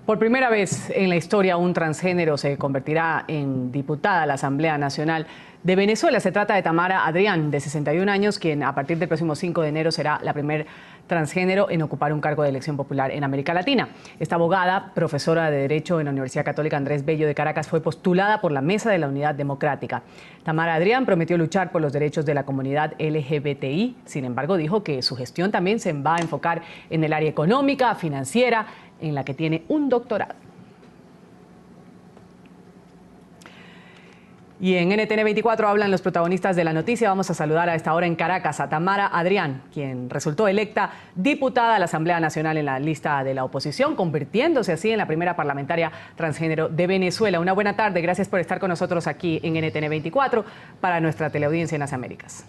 Por primera vez en la historia, un transgénero se convertirá en diputada a la Asamblea Nacional de Venezuela. Se trata de Tamara Adrián, de 61 años, quien a partir del próximo 5 de enero será la primer transgénero en ocupar un cargo de elección popular en América Latina. Esta abogada, profesora de Derecho en la Universidad Católica Andrés Bello de Caracas, fue postulada por la Mesa de la Unidad Democrática. Tamara Adrián prometió luchar por los derechos de la comunidad LGBTI. Sin embargo, dijo que su gestión también se va a enfocar en el área económica, financiera, en la que tiene un doctorado. Y en NTN 24 hablan los protagonistas de la noticia. Vamos a saludar a esta hora en Caracas a Tamara Adrián, quien resultó electa diputada a la Asamblea Nacional en la lista de la oposición, convirtiéndose así en la primera parlamentaria transgénero de Venezuela. Una buena tarde, gracias por estar con nosotros aquí en NTN 24 para nuestra teleaudiencia en las Américas.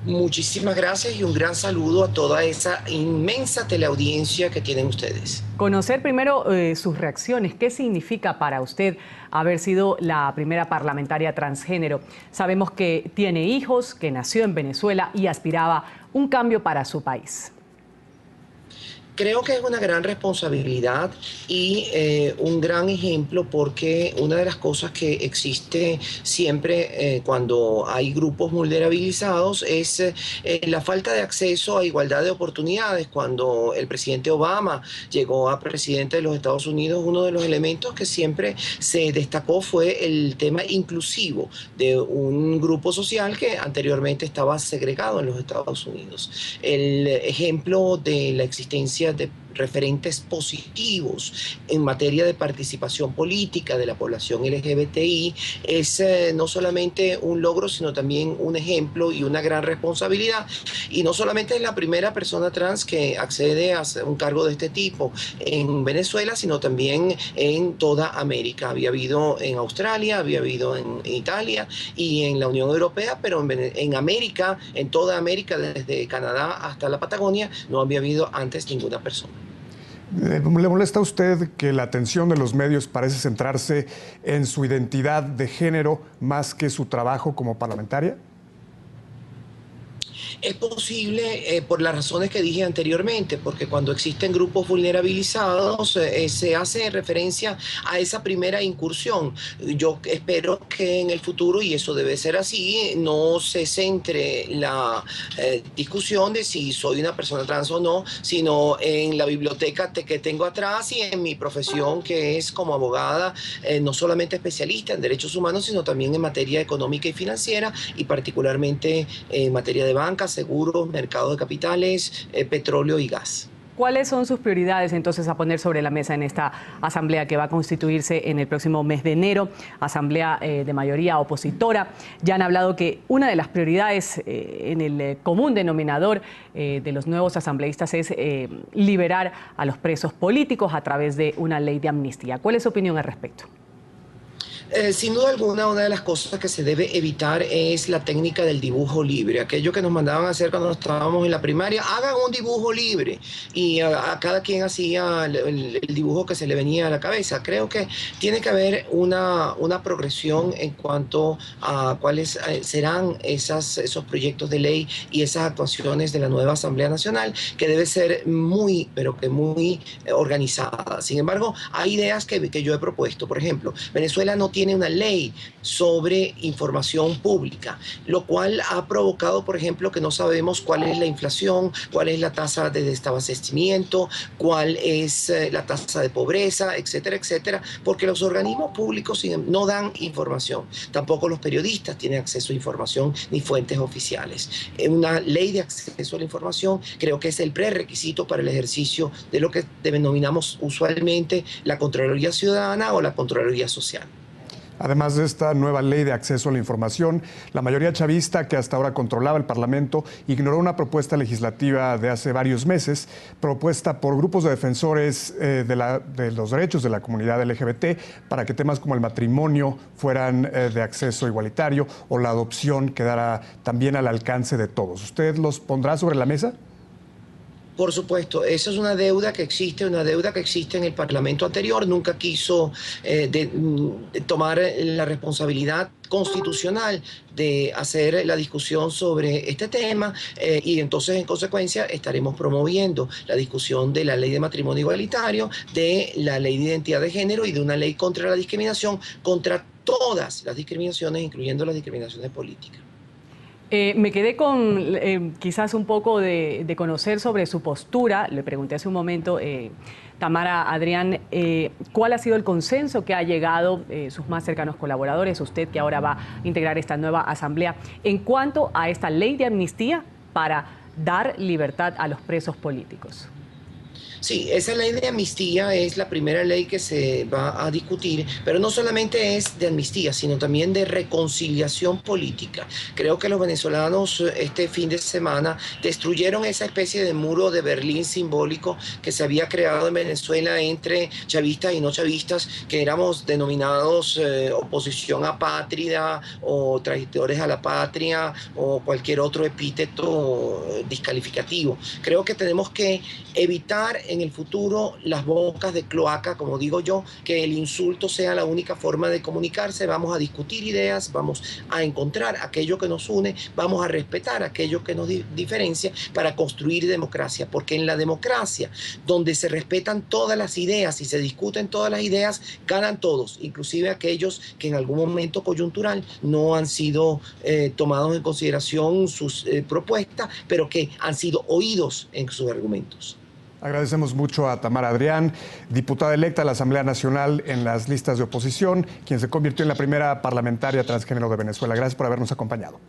Muchísimas gracias y un gran saludo a toda esa inmensa teleaudiencia que tienen ustedes. Conocer primero sus reacciones. ¿Qué significa para usted haber sido la primera parlamentaria transgénero? Sabemos que tiene hijos, que nació en Venezuela y aspiraba un cambio para su país. Creo que es una gran responsabilidad y un gran ejemplo, porque una de las cosas que existe siempre cuando hay grupos vulnerabilizados es la falta de acceso a igualdad de oportunidades. Cuando el presidente Obama llegó a presidente de los Estados Unidos, uno de los elementos que siempre se destacó fue el tema inclusivo de un grupo social que anteriormente estaba segregado en los Estados Unidos. El ejemplo de la existencia de referentes positivos en materia de participación política de la población LGBTI es no solamente un logro, sino también un ejemplo y una gran responsabilidad. Y no solamente es la primera persona trans que accede a un cargo de este tipo en Venezuela, sino también en toda América. Había habido en Australia, había habido en Italia y en la Unión Europea, pero en América, en toda América, desde Canadá hasta la Patagonia, no había habido antes ninguna persona. ¿Le molesta a usted que la atención de los medios parece centrarse en su identidad de género más que su trabajo como parlamentaria? Es posible por las razones que dije anteriormente, porque cuando existen grupos vulnerabilizados se hace referencia a esa primera incursión. Yo espero que en el futuro, y eso debe ser así, no se centre la discusión de si soy una persona trans o no, sino en la biblioteca que tengo atrás y en mi profesión, que es como abogada, no solamente especialista en derechos humanos, sino también en materia económica y financiera, y particularmente en materia de banca, seguros, mercado de capitales, petróleo y gas. ¿Cuáles son sus prioridades entonces a poner sobre la mesa en esta asamblea que va a constituirse en el próximo mes de enero, asamblea de mayoría opositora? Ya han hablado que una de las prioridades en el común denominador de los nuevos asambleístas es liberar a los presos políticos a través de una ley de amnistía. ¿Cuál es su opinión al respecto? Sin duda alguna, una de las cosas que se debe evitar es la técnica del dibujo libre. Aquello que nos mandaban a hacer cuando estábamos en la primaria: hagan un dibujo libre. Y a cada quien hacía el dibujo que se le venía a la cabeza. Creo que tiene que haber una progresión en cuanto a cuáles serán esos proyectos de ley y esas actuaciones de la nueva Asamblea Nacional, que debe ser muy, pero que muy organizada. Sin embargo, hay ideas que yo he propuesto. Por ejemplo, Venezuela no tiene una ley sobre información pública, lo cual ha provocado, por ejemplo, que no sabemos cuál es la inflación, cuál es la tasa de desabastecimiento, cuál es la tasa de pobreza, etcétera, etcétera, porque los organismos públicos no dan información. Tampoco los periodistas tienen acceso a información ni fuentes oficiales. Una ley de acceso a la información creo que es el prerequisito para el ejercicio de lo que denominamos usualmente la Contraloría Ciudadana o la Contraloría Social. Además de esta nueva ley de acceso a la información, la mayoría chavista, que hasta ahora controlaba el Parlamento, ignoró una propuesta legislativa de hace varios meses, propuesta por grupos de defensores de los derechos de la comunidad LGBT, para que temas como el matrimonio fueran de acceso igualitario o la adopción quedara también al alcance de todos. ¿Usted los pondrá sobre la mesa? Por supuesto, esa es una deuda que existe en el Parlamento anterior. Nunca quiso tomar la responsabilidad constitucional de hacer la discusión sobre este tema y entonces en consecuencia estaremos promoviendo la discusión de la ley de matrimonio igualitario, de la ley de identidad de género y de una ley contra la discriminación, contra todas las discriminaciones, incluyendo las discriminaciones políticas. Me quedé con quizás un poco de conocer sobre su postura. Le pregunté hace un momento, Tamara Adrián, ¿cuál ha sido el consenso que ha llegado sus más cercanos colaboradores, usted que ahora va a integrar esta nueva asamblea, en cuanto a esta ley de amnistía para dar libertad a los presos políticos? Sí, esa ley de amnistía es la primera ley que se va a discutir, pero no solamente es de amnistía, sino también de reconciliación política. Creo que los venezolanos este fin de semana destruyeron esa especie de muro de Berlín simbólico que se había creado en Venezuela entre chavistas y no chavistas, que éramos denominados oposición apátrida o traidores a la patria o cualquier otro epíteto descalificativo. Creo que tenemos que evitar en el futuro las bocas de cloaca, como digo yo, que el insulto sea la única forma de comunicarse. Vamos a discutir ideas, vamos a encontrar aquello que nos une, vamos a respetar aquello que nos diferencia para construir democracia, porque en la democracia, donde se respetan todas las ideas y se discuten todas las ideas, ganan todos, inclusive aquellos que en algún momento coyuntural no han sido tomados en consideración sus propuestas, pero que han sido oídos en sus argumentos. Agradecemos mucho a Tamara Adrián, diputada electa a la Asamblea Nacional en las listas de oposición, quien se convirtió en la primera parlamentaria transgénero de Venezuela. Gracias por habernos acompañado.